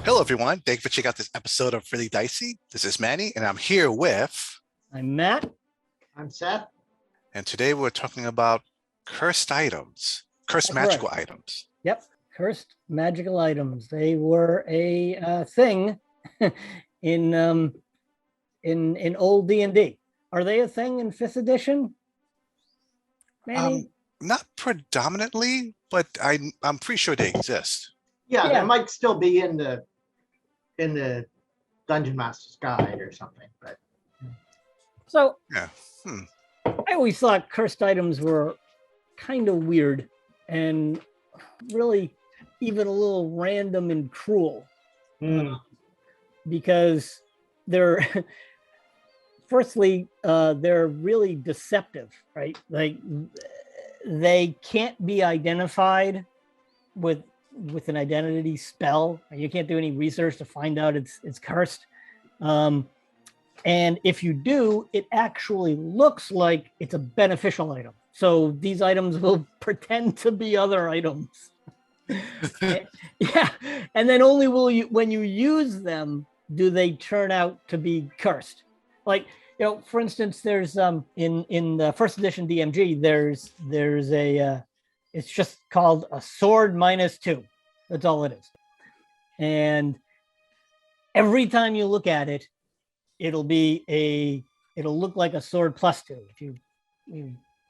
Hello, everyone. Thank you for checking out this episode of Really Dicey. This is Manny, and I'm here with... I'm Matt. I'm Seth. And today we're talking about cursed items, cursed magical items. Yep, cursed magical items. They were a thing in old D&D. Are they a thing in 5th edition, Manny? Not predominantly, but I'm pretty sure they exist. Yeah, they might still be in the Dungeon Master's Guide or something, but so yeah. I always thought cursed items were kind of weird and really even a little random and cruel, because they're firstly they're really deceptive, right? Like they can't be identified with an identity spell. You can't do any research to find out it's cursed. And if you do, it actually looks like it's a beneficial item. So these items will pretend to be other items. Yeah. And then only when you use them, do they turn out to be cursed. Like, for instance, there's in the 1st edition DMG, there's a it's just called a sword -2. That's all it is. And every time you look at it, it'll look like a sword +2. If you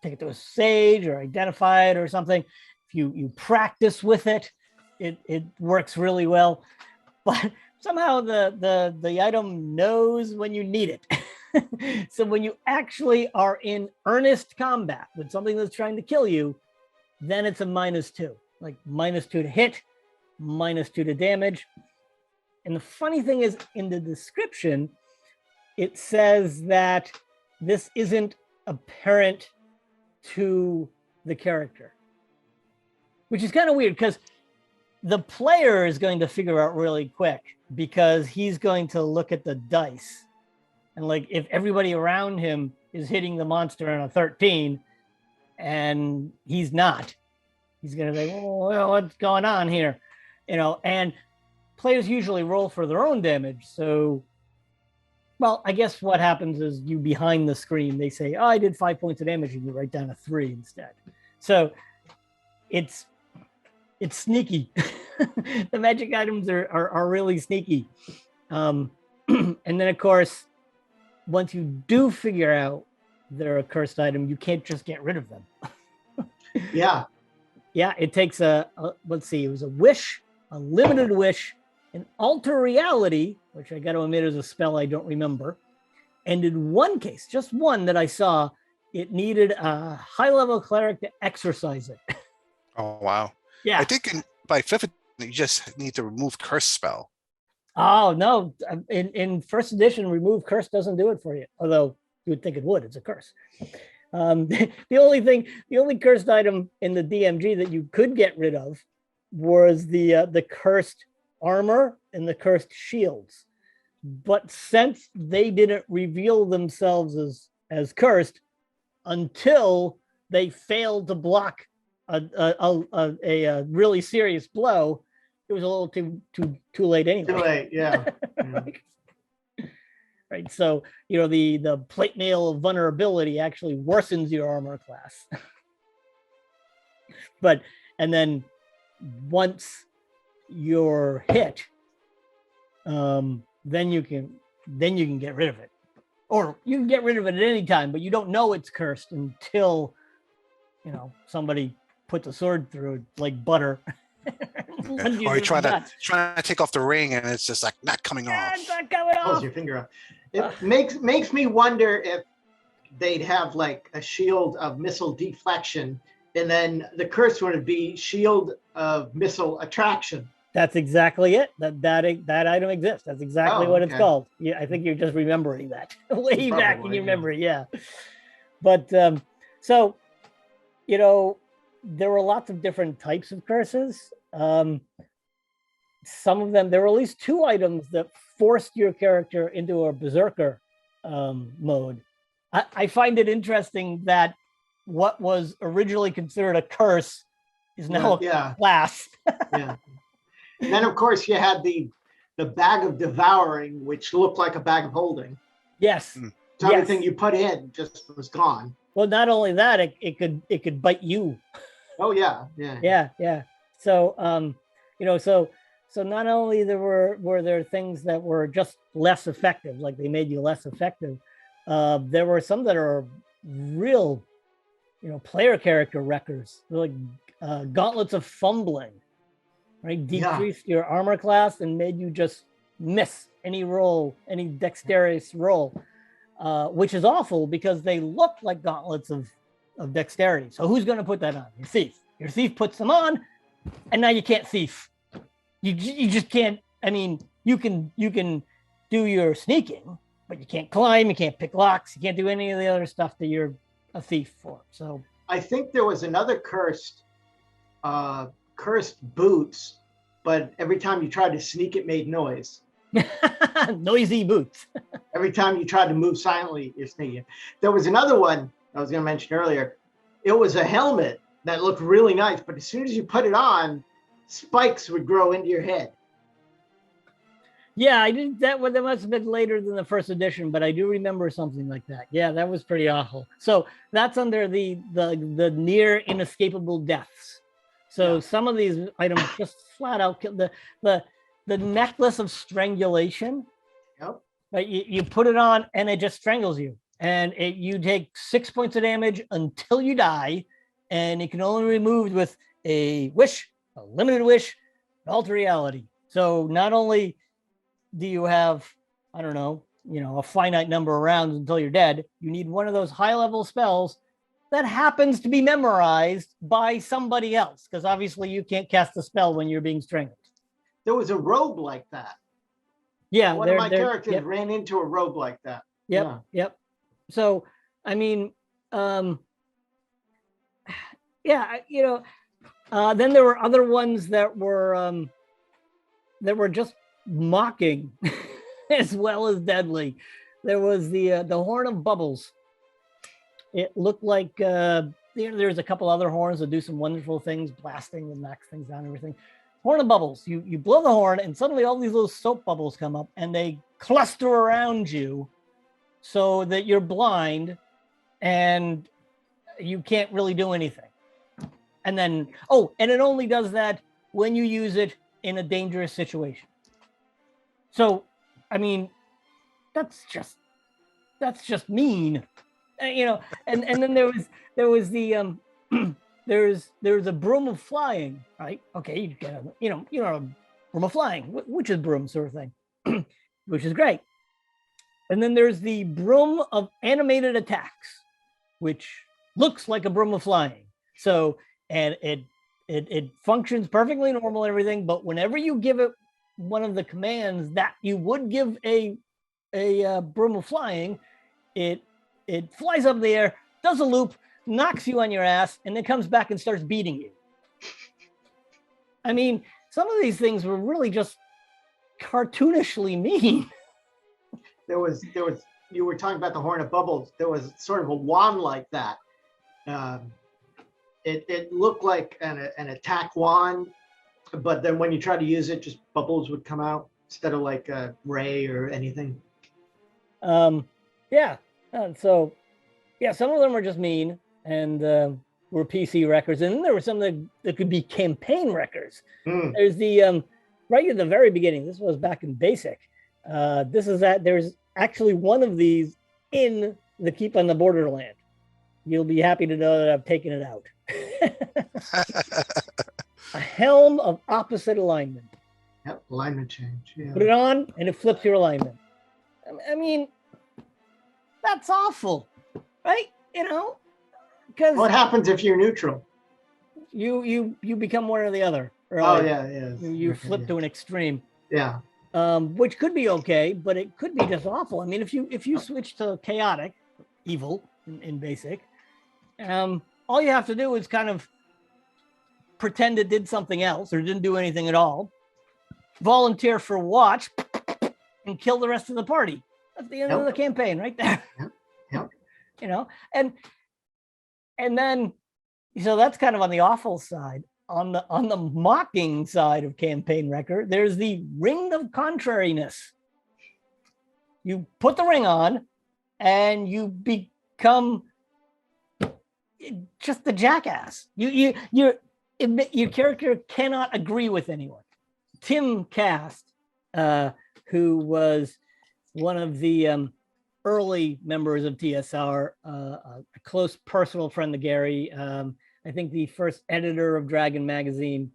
take it to a sage or identify it or something, if you practice with it, it works really well. But somehow the item knows when you need it. So when you actually are in earnest combat with something that's trying to kill you, then it's a -2, like -2 to hit, -2 to damage. And the funny thing is, in the description, it says that this isn't apparent to the character, which is kind of weird because the player is going to figure out really quick, because he's going to look at the dice. And like, if everybody around him is hitting the monster on a 13 and he's not, he's going to say, well, what's going on here? And players usually roll for their own damage. So, well, I guess what happens is you behind the screen, they say, I did 5 points of damage, and you write down a 3 instead. So it's sneaky. The magic items are really sneaky. And then, of course, once you do figure out they're a cursed item, you can't just get rid of them. yeah. Yeah, it takes let's see, it was a wish, a limited wish, an alter reality, which I got to admit is a spell I don't remember. And in one case, just one that I saw, it needed a high-level cleric to exorcise it. Oh, wow. Yeah. I think by 5th, you just need to remove curse spell. Oh, no. In 1st edition, remove curse doesn't do it for you. Although you would think it would. It's a curse. The only cursed item in the DMG that you could get rid of was the cursed armor and the cursed shields. But since they didn't reveal themselves as cursed until they failed to block a really serious blow, it was a little too late anyway. Too late, yeah. Right. So, the plate mail of vulnerability actually worsens your armor class. And then once you're hit, then you can get rid of it. Or you can get rid of it at any time, but you don't know it's cursed until, somebody puts a sword through it like butter. Or you're trying to take off the ring and it's just like not coming off. It's not coming off. Pulls your finger off. It makes me wonder if they'd have like a shield of missile deflection, and then the curse would be shield of missile attraction. That's exactly it. That item exists. That's exactly what it's called. Yeah, I think you're just remembering that way back in your memory. Yeah. But so, there were lots of different types of curses. Some of them, there were at least 2 items that forced your character into a berserker mode. I find it interesting that what was originally considered a curse is now a class. Yeah. And then, of course, you had the the bag of devouring, which looked like a bag of holding. Yes. So everything you put in just was gone. Well, not only that, it could bite you. Oh yeah. So so not only were there things that were just less effective, like they made you less effective. There were some that are real, player character wreckers, like gauntlets of fumbling, right? Decreased your armor class and made you just miss any roll, any dexterous roll, which is awful because they look like gauntlets of dexterity. So who's going to put that on? Your thief. Your thief puts them on, and now you can't thief. You just can't. I mean, you can do your sneaking, but you can't climb, you can't pick locks, you can't do any of the other stuff that you're a thief for. So I think there was another cursed boots, but every time you tried to sneak, it made noise. Noisy boots. Every time you tried to move silently, you're sneaking. There was another one I was going to mention earlier. It was a helmet that looked really nice, but as soon as you put it on, spikes would grow into your head. Yeah, I did that. Well, that must have been later than the first edition, but I do remember something like that. Yeah, that was pretty awful. So that's under the near inescapable deaths. So some of these items just flat out kill. The necklace of strangulation. Yep. Right, you put it on and it just strangles you, and you take 6 points of damage until you die, and it can only be removed with a wish, a limited wish, an alter reality. So not only do you have, I don't know, a finite number of rounds until you're dead, you need one of those high-level spells that happens to be memorized by somebody else, because obviously you can't cast a spell when you're being strangled. There was a robe like that. Yeah, one of my characters ran into a robe like that. Yep. So, I mean, then there were other ones that were just mocking as well as deadly. There was the horn of bubbles. It looked like there's a couple other horns that do some wonderful things, blasting and knocks things down and everything. Horn of bubbles. You blow the horn, and suddenly all these little soap bubbles come up, and they cluster around you, so that you're blind, and you can't really do anything. And then, and it only does that when you use it in a dangerous situation. So, I mean, that's just mean, And then there was the there's a Broom of Flying, right? Okay, you get a Broom of Flying, which is broom sort of thing, which is great. And then there's the Broom of Animated Attacks, which looks like a Broom of Flying. So, and it functions perfectly normal and everything, but whenever you give it one of the commands that you would give a Broom of Flying, it flies up in the air, does a loop, knocks you on your ass, and then comes back and starts beating you. I mean, some of these things were really just cartoonishly mean. There was you were talking about the horn of bubbles. There was sort of a wand like that. It looked like an attack wand, but then when you try to use it, just bubbles would come out instead of like a ray or anything. And so some of them were just mean and were PC records, and then there were some that could be campaign records. There's the right at the very beginning. This was back in basic. There's actually one of these in the Keep on the Borderland. You'll be happy to know that I've taken it out. A helm of opposite alignment. Yep, alignment change. Yeah. Put it on and it flips your alignment. I mean, that's awful, right? Because what happens if you're neutral? You become one or the other. You flip to an extreme. Yeah. Which could be okay, but it could be just awful. I mean, if you switch to chaotic, evil in basic, all you have to do is kind of pretend it did something else or didn't do anything at all, volunteer for watch, and kill the rest of the party. That's the end of the campaign right there. Yep. And then, so that's kind of on the awful side. on the mocking side of campaign record, there's the ring of contrariness. You put the ring on, and you become just the jackass. Your character cannot agree with anyone. Tim Kask, who was one of the early members of TSR, a close personal friend of Gary. I think the first editor of Dragon Magazine,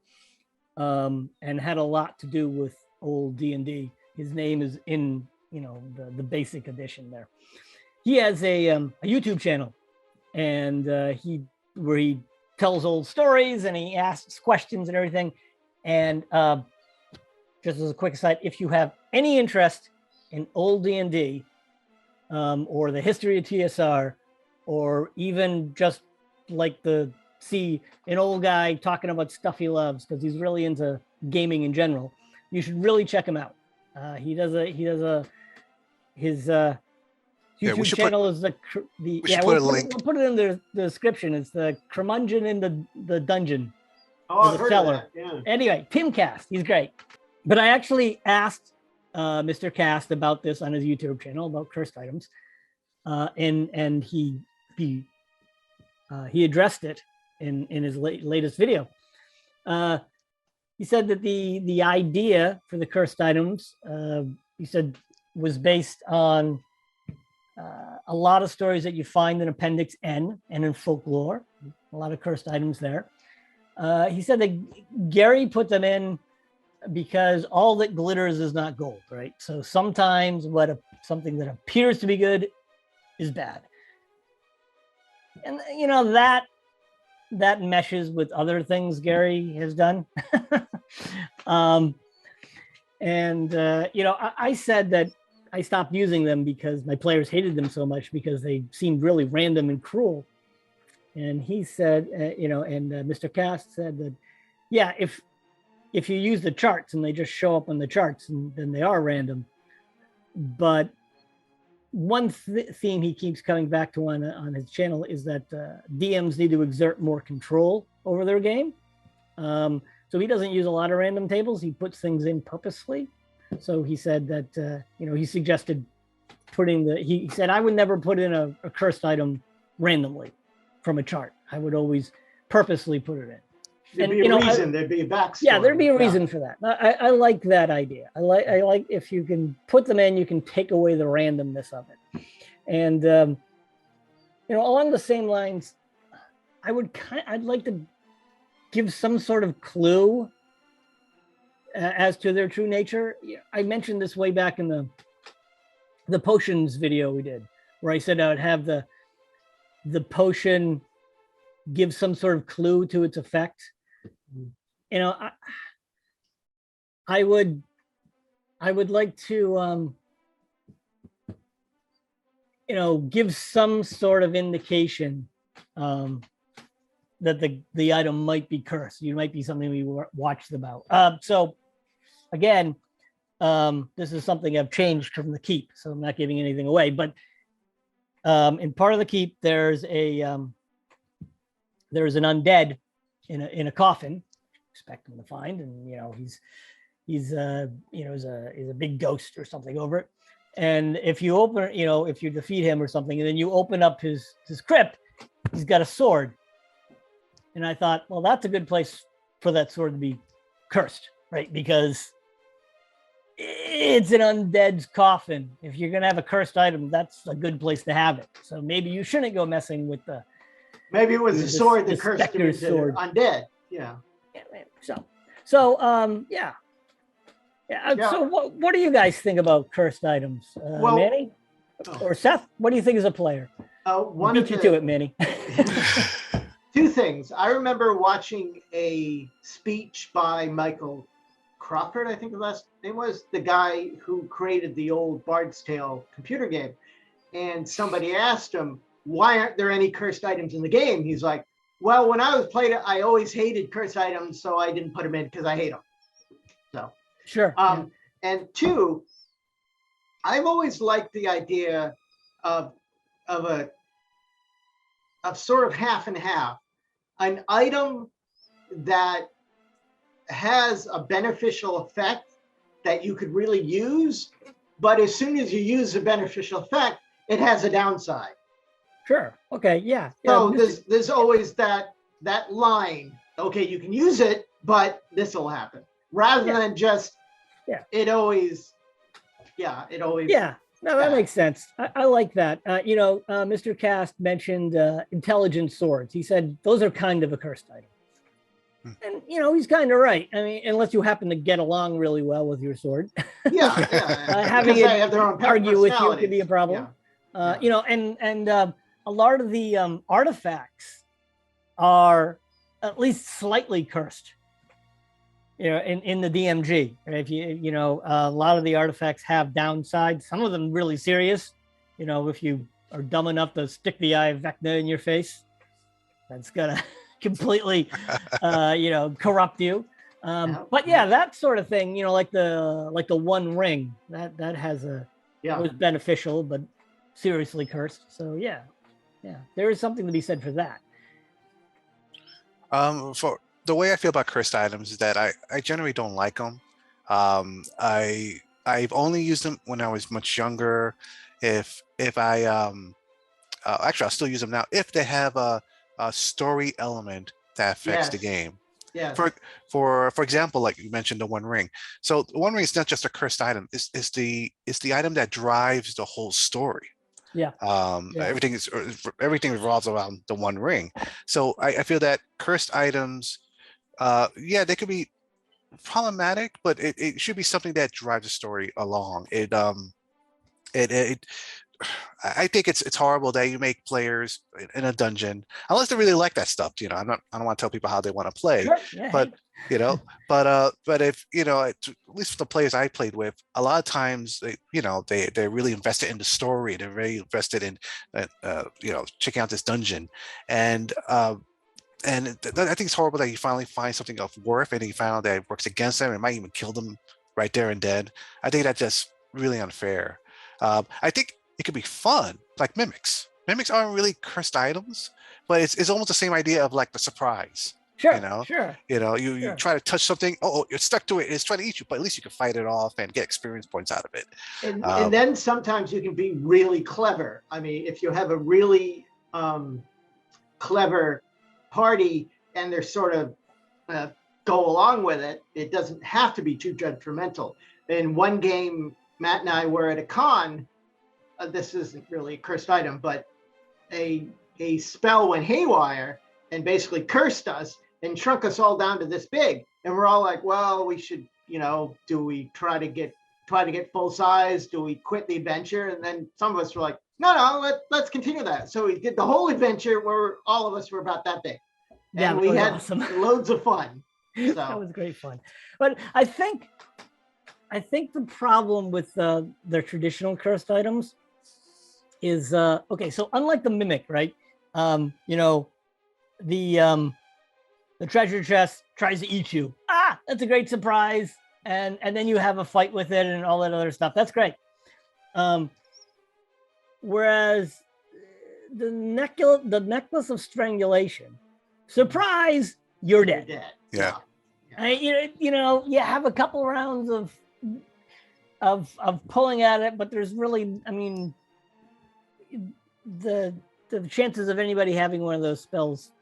and had a lot to do with old D&D. His name is in the basic edition there. He has a YouTube channel, and where he tells old stories and he asks questions and everything. And just as a quick aside, if you have any interest in old D&D, or the history of TSR, or even just like to see an old guy talking about stuff he loves because he's really into gaming in general, you should really check him out. His YouTube channel is we'll put it in the description. It's the Curmudgeon in the dungeon. Oh, the Cellar. Yeah. Anyway, Tim Kask, he's great. But I actually asked Mr. Kask about this on his YouTube channel about cursed items, and he addressed it in his latest video. He said that the idea for the cursed items, he said, was based on a lot of stories that you find in Appendix N and in folklore. A lot of cursed items there. He said that Gary put them in because all that glitters is not gold, right? So sometimes something that appears to be good is bad. And that meshes with other things Gary has done. I said that I stopped using them because my players hated them so much because they seemed really random and cruel. And he said, Mr. Kask said that, yeah, if you use the charts and they just show up on the charts, and then they are random. But one theme he keeps coming back to on his channel is that DMs need to exert more control over their game. So he doesn't use a lot of random tables. He puts things in purposefully. So he said that, he suggested he said, I would never put in a cursed item randomly from a chart. I would always purposely put it in. There'd be a reason. There'd be a backstory. Yeah, there'd be a reason for that. I like that idea. I like if you can put them in, you can take away the randomness of it. And along the same lines, I'd like to give some sort of clue as to their true nature. I mentioned this way back in the potions video we did, where I said I would have the potion give some sort of clue to its effect. I would like to give some sort of indication that the item might be cursed. It might be something we watched about. So again, this is something I've changed from the keep, so I'm not giving anything away. But in part of the keep, there's an undead in a coffin. Expect him to find, and he's a big ghost or something over it. And if you if you defeat him or something, and then you open up his crypt, he's got a sword. And I thought, well, that's a good place for that sword to be cursed, right? Because it's an undead's coffin. If you're going to have a cursed item, that's a good place to have it. So maybe you shouldn't go messing with the... Maybe it was the sword that cursed him into undead. Yeah. So, yeah. So what do you guys think about cursed items? Manny? Or Seth? What do you think as a player? Beat you to it, Manny. Two things. I remember watching a speech by Michael Crawford, I think the last name was, the guy who created the old Bard's Tale computer game. And somebody asked him, why aren't there any cursed items in the game? He's like, well, when I was playing it, I always hated cursed items, so I didn't put them in because I hate them. So sure. And two, I've always liked the idea of sort of half and half. An item that has a beneficial effect that you could really use, but as soon as you use the beneficial effect, it has a downside. Sure. Okay. Yeah. So there's always that line. Okay, you can use it, but this will happen. Rather than just it always. Yeah. No, that makes sense. I like that. Mr. Kask mentioned intelligent swords. He said those are kind of a cursed item. And he's kind of right. I mean, unless you happen to get along really well with your sword. Having it argue with you could be a problem. And a lot of the artifacts are at least slightly cursed. In the DMG, if a lot of the artifacts have downsides. Some of them really serious. If you are dumb enough to stick the eye of Vecna in your face, that's gonna completely, corrupt you. But that sort of thing. Like the One Ring that has was beneficial but seriously cursed. So there is something to be said for that. For the way I feel about cursed items is that I generally don't like them. I've only used them when I was much younger. If I actually I'll still use them now if they have a story element that affects the game. Yeah. For example, like you mentioned, the One Ring. So the One Ring is not just a cursed item. It's the item that drives the whole story. Everything revolves around the One Ring. So I feel that cursed items, they could be problematic, but it should be something that drives the story along. I think it's horrible that you make players in a dungeon, unless they really like that stuff. I don't want to tell people how they want to play, but if at least for the players I played with, a lot of times they're really invested in the story. They're very invested in checking out this dungeon, and I think it's horrible that you finally find something of worth and you find out that it works against them. It might even kill them right there and then. I think that's just really unfair. I think it could be fun, like mimics. Mimics aren't really cursed items, but it's almost the same idea of like the surprise. Sure. You try to touch something. Oh, you're stuck to it. It's trying to eat you, but at least you can fight it off and get experience points out of it. And then sometimes you can be really clever. I mean, if you have a really clever party and they're sort of go along with it, it doesn't have to be too judgmental. In one game, Matt and I were at a con. This isn't really a cursed item, but a spell went haywire and basically cursed us and shrunk us all down to this big. And we're all like, well, we should, do we try to get full size? Do we quit the adventure? And then some of us were like, no, let's continue that. So we did the whole adventure where all of us were about that big. And we had loads of fun. So. That was great fun. But I think the problem with the traditional cursed items is okay. So unlike the mimic, right? The treasure chest tries to eat you. That's a great surprise, and then you have a fight with it and all that other stuff. That's great. Whereas the necklace of strangulation, surprise, you're dead. Yeah. You have a couple rounds of pulling at it, but there's really, the chances of anybody having one of those spells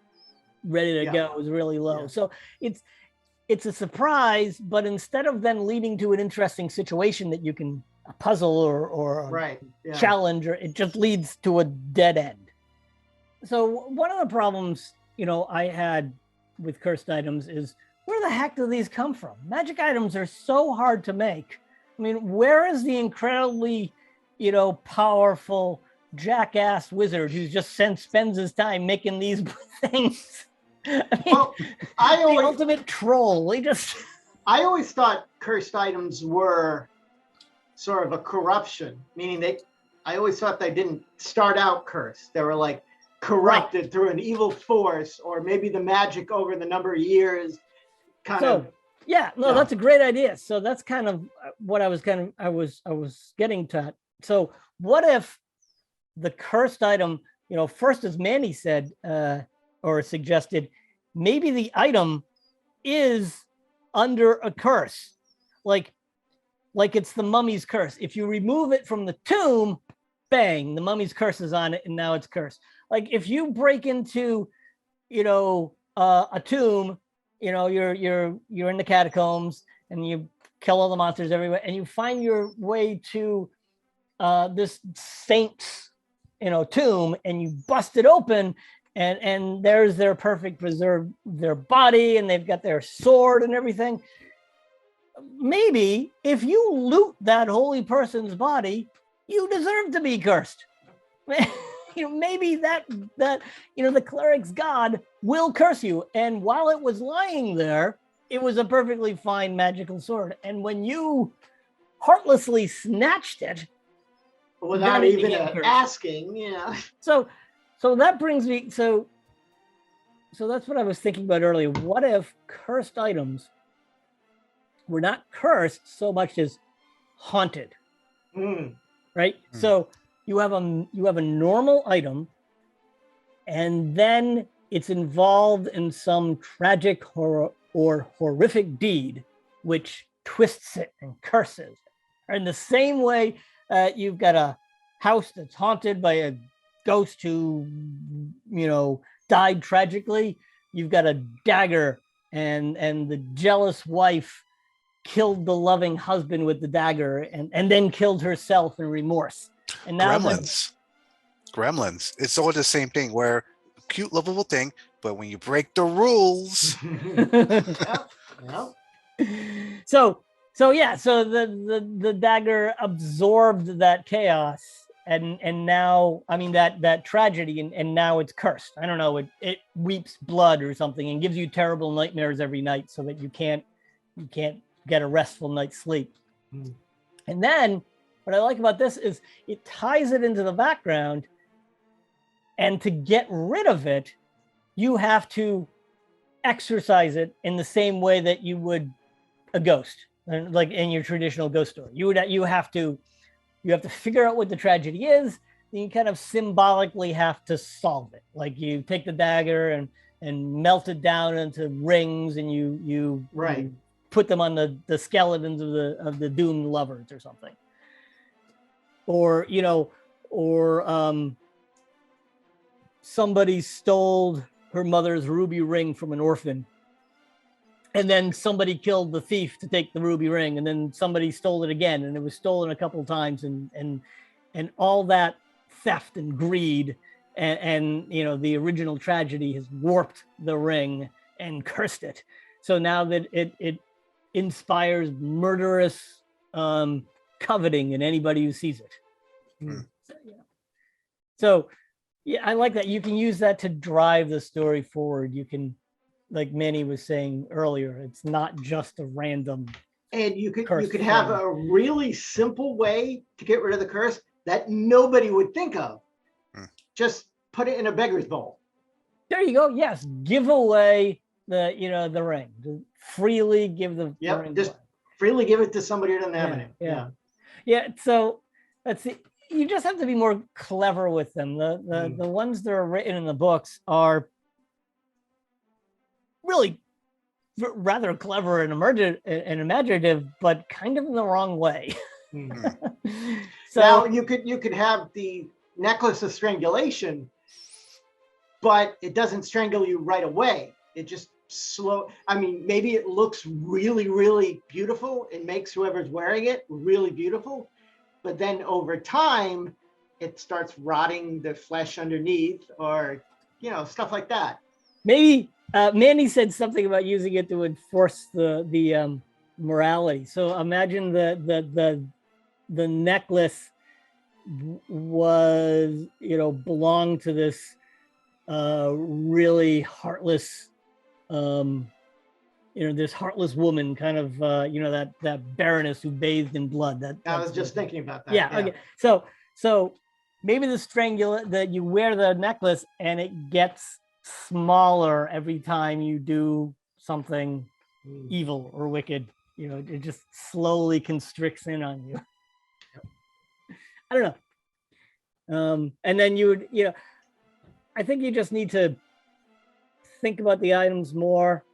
ready to go is really low. So it's a surprise, but instead of then leading to an interesting situation that you can puzzle or challenge, or it just leads to a dead end. So one of the problems, I had with cursed items is, where the heck do these come from? Magic items are so hard to make. Where is the incredibly, powerful jackass wizard who just spends his time making these things? The ultimate troll. I always thought cursed items were sort of a corruption, meaning I always thought they didn't start out cursed. They were like corrupted through an evil force, or maybe the magic over the number of years. That's a great idea. So that's kind of what I was getting to. So what if the cursed item, first, as Manny said or suggested, maybe the item is under a curse, like it's the mummy's curse. If you remove it from the tomb, bang, the mummy's curse is on it, and now it's cursed. Like if you break into, a tomb, you're in the catacombs and you kill all the monsters everywhere, and you find your way to this saint's, tomb, and you bust it open, and there's their perfect preserved, their body, and they've got their sword and everything. Maybe if you loot that holy person's body, you deserve to be cursed. Maybe that the cleric's god will curse you. And while it was lying there, it was a perfectly fine magical sword. And when you heartlessly snatched it without even asking, So that brings me. So that's what I was thinking about earlier. What if cursed items were not cursed so much as haunted? Right. So you have a normal item, and then it's involved in some tragic or horrific deed, which twists it and curses. In the same way, you've got a house that's haunted by a ghost who, died tragically. You've got a dagger, and the jealous wife killed the loving husband with the dagger, and then killed herself in remorse. And now Gremlins. It's all the same thing, where cute, lovable thing, but when you break the rules. So the dagger absorbed that chaos, and now, that tragedy, and now it's cursed. I don't know, it weeps blood or something and gives you terrible nightmares every night, so that you can't get a restful night's sleep. And then what I like about this is it ties it into the background, and to get rid of it, you have to exorcise it in the same way that you would a ghost, like in your traditional ghost story. You have to figure out what the tragedy is, then you kind of symbolically have to solve it. Like you take the dagger and melt it down into rings, and you put them on the skeletons of the doomed lovers or something. Or somebody stole her mother's ruby ring from an orphan, and then somebody killed the thief to take the ruby ring, and then somebody stole it again, and it was stolen a couple of times, and all that theft and greed and the original tragedy has warped the ring and cursed it. So now that it inspires murderous coveting in anybody who sees it. So I like that. You can use that to drive the story forward. You can, like Manny was saying earlier, it's not just a random. And you could have a really simple way to get rid of the curse that nobody would think of. Just put it in a beggar's bowl. There you go. Yes, give away the ring. Freely give the ring. Just freely give it to somebody who doesn't have it. Yeah. So let's see. You just have to be more clever with them. The ones that are written in the books are really rather clever and imaginative, but kind of in the wrong way. So now you could have the necklace of strangulation, but it doesn't strangle you right away. It just maybe it looks really, really beautiful and makes whoever's wearing it really beautiful. But then over time, it starts rotting the flesh underneath, or, stuff like that. Maybe Manny said something about using it to enforce the morality. So imagine the necklace was, belonged to this really heartless, this heartless woman, kind of, that baroness who bathed in blood. I was just thinking about that. Yeah. Okay. So maybe that you wear the necklace and it gets smaller every time you do something evil or wicked. It just slowly constricts in on you. I don't know. And then you would, I think you just need to think about the items more.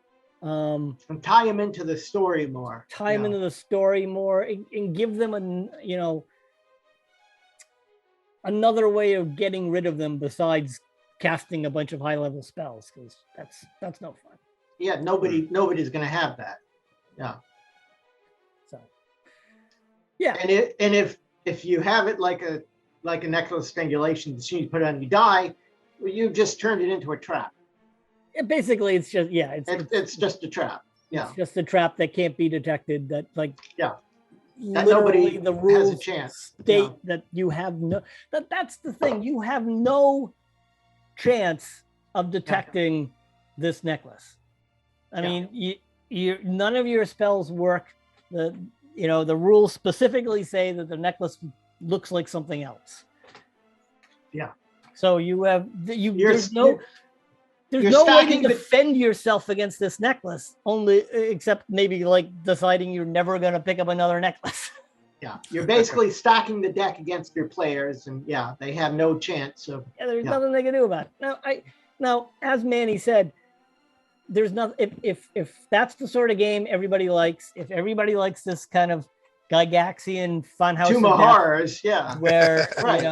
And tie them into the story more. Tie them into the story more, and give them another way of getting rid of them besides casting a bunch of high-level spells, because that's no fun. Yeah, nobody's gonna have that. Yeah. So. Yeah. And if you have it like a necklace strangulation, as soon as you put it on, you die. Well, you just turned it into a trap. Basically, it's just it's just a trap. Yeah, it's just a trap that can't be detected. That that literally the rules has a chance. State that you have that's the thing. You have no chance of detecting this necklace. I mean, you none of your spells work. The rules specifically say that the necklace looks like something else. Yeah. So there's no way to defend yourself against this necklace, except maybe like deciding you're never going to pick up another necklace. Yeah, you're basically stacking the deck against your players, and they have no chance of. Yeah, there's nothing they can do about it. Now, as Manny said, there's nothing. If that's the sort of game everybody likes, if everybody likes this kind of Gygaxian funhouse, Tomb of Horrors, where right,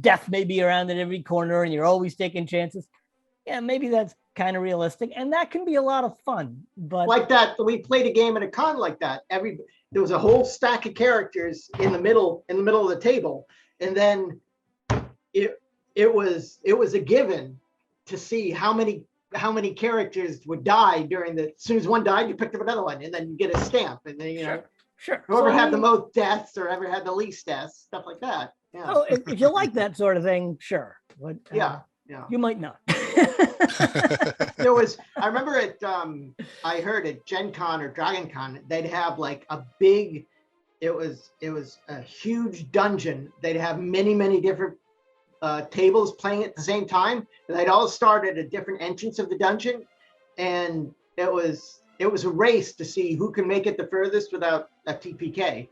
death may be around at every corner and you're always taking chances. Yeah, maybe that's kind of realistic, and that can be a lot of fun. But like that, we played a game at a con like that. There was a whole stack of characters in the middle of the table, and then it was a given to see how many characters would die as soon as one died, you picked up another one, and then you get a stamp, and then Sure. Whoever had the most deaths or ever had the least deaths, stuff like that. Yeah. Oh, if you like that sort of thing, sure. But you might not. I remember I heard at Gen Con or Dragon Con, they'd have like a big, it was a huge dungeon. They'd have many different tables playing at the same time, and they'd all start at a different entrance of the dungeon, and it was a race to see who can make it the furthest without a TPK.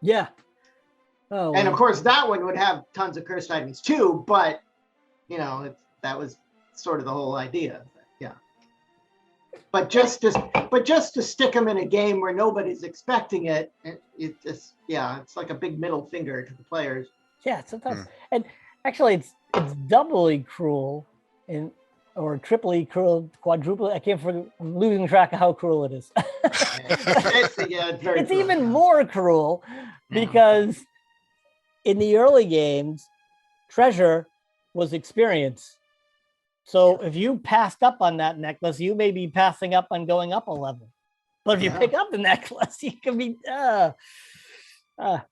Yeah. Oh. And of course, that one would have tons of cursed items too, but that was sort of the whole idea. Yeah. But just to stick them in a game where nobody's expecting it, it's like a big middle finger to the players. Yeah, sometimes, and actually, it's doubly cruel or triply cruel, quadruple. I can't forget. I'm losing track of how cruel it is. It's even more cruel because in the early games, treasure was experience. So if you passed up on that necklace, you may be passing up on going up a level. But if you pick up the necklace, you can be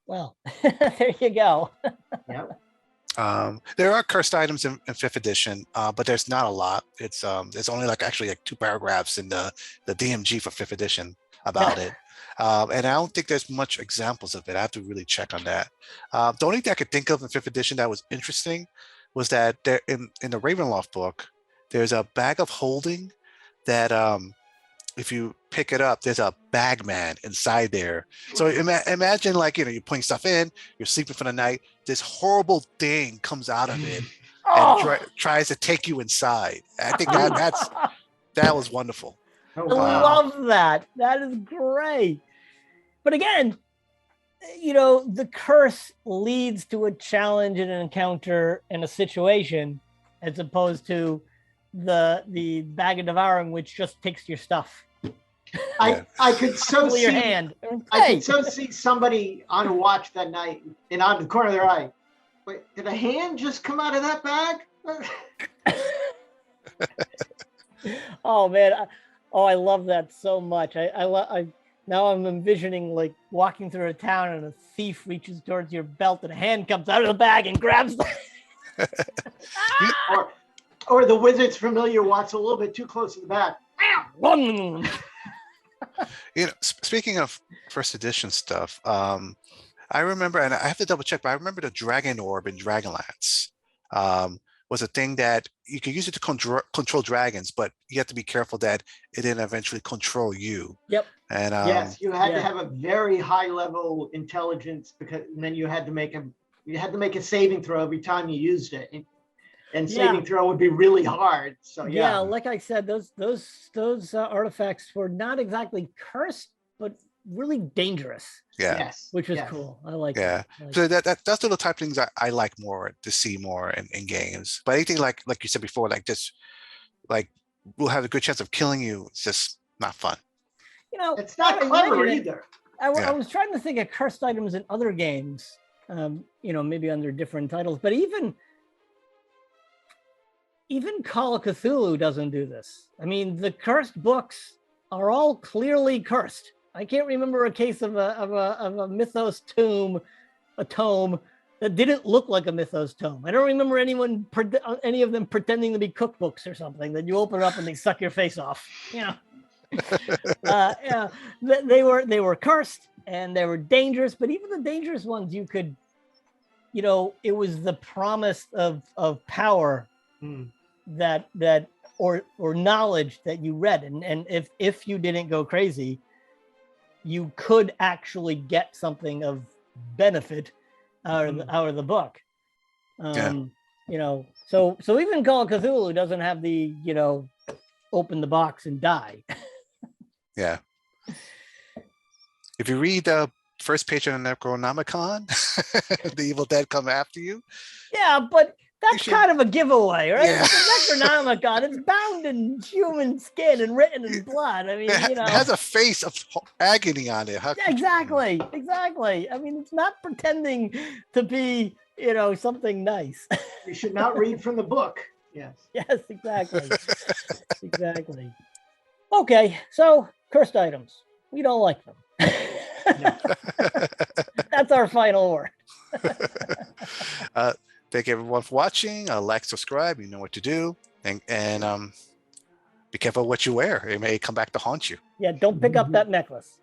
well, there you go. Yep. There are cursed items in 5th edition, but there's not a lot. It's there's only actually 2 paragraphs in the DMG for 5th edition about it. And I don't think there's much examples of it. I have to really check on that. The only thing I could think of in 5th edition that was interesting was that there in the Ravenloft book, there's a bag of holding that if you pick it up, there's a bagman inside there. So imagine you're putting stuff in, you're sleeping for the night, this horrible thing comes out of it and tries to take you inside. I think that was wonderful. I love that. That is great. But again, the curse leads to a challenge in an encounter in a situation, as opposed to the bag of devouring, which just takes your stuff. I could so see your hand. I could so see somebody on a watch that night and out of the corner of their eye. Wait, did a hand just come out of that bag? Oh man, I love that so much. I now I'm envisioning walking through a town and a thief reaches towards your belt and a hand comes out of the bag and grabs the or the wizard's familiar walks a little bit too close to the back. Speaking of 1st edition stuff, I remember, and I have to double check, but I remember the Dragon Orb in Dragonlance was a thing that you could use it to control dragons, but you have to be careful that it didn't eventually control you. Yep. And yes, you had to have a very high level intelligence, and then you had to make a saving throw every time you used it. and saving throw would be really hard. So yeah, like I said, those artifacts were not exactly cursed, but really dangerous. Yeah. Yes. Which was cool. I like that. Like so that's the type of things I like more to see more in games. But anything like you said before, like just like we'll have a good chance of killing you. It's just not fun. You know, it's not clever either. I was trying to think of cursed items in other games, you know, maybe under different titles, but even Call of Cthulhu doesn't do this. I mean, the cursed books are all clearly cursed. I can't remember a case of a Mythos tome that didn't look like a Mythos tome. I don't remember any of them pretending to be cookbooks or something that you open up and they suck your face off. You know, they were cursed and they were dangerous. But even the dangerous ones, you could, you know, it was the promise of power that or knowledge that you read, and if you didn't go crazy, you could actually get something of benefit out of the book. You know, so even Call of Cthulhu doesn't have the, you know, open the box and die. Yeah. If you read the first page of the Necronomicon, the evil dead come after you. Yeah, but that's kind of a giveaway, right? Yeah. It's the Necronomicon. It's bound in human skin and written in blood. I mean, you know, it has a face of agony on it. Exactly. I mean, it's not pretending to be, you know, something nice. You should not read from the book. Yes. Yes, exactly. Exactly. Okay, so cursed items. We don't like them. That's our final word. Thank everyone for watching. Like, subscribe. You know what to do. And be careful what you wear. It may come back to haunt you. Yeah, don't pick up that necklace.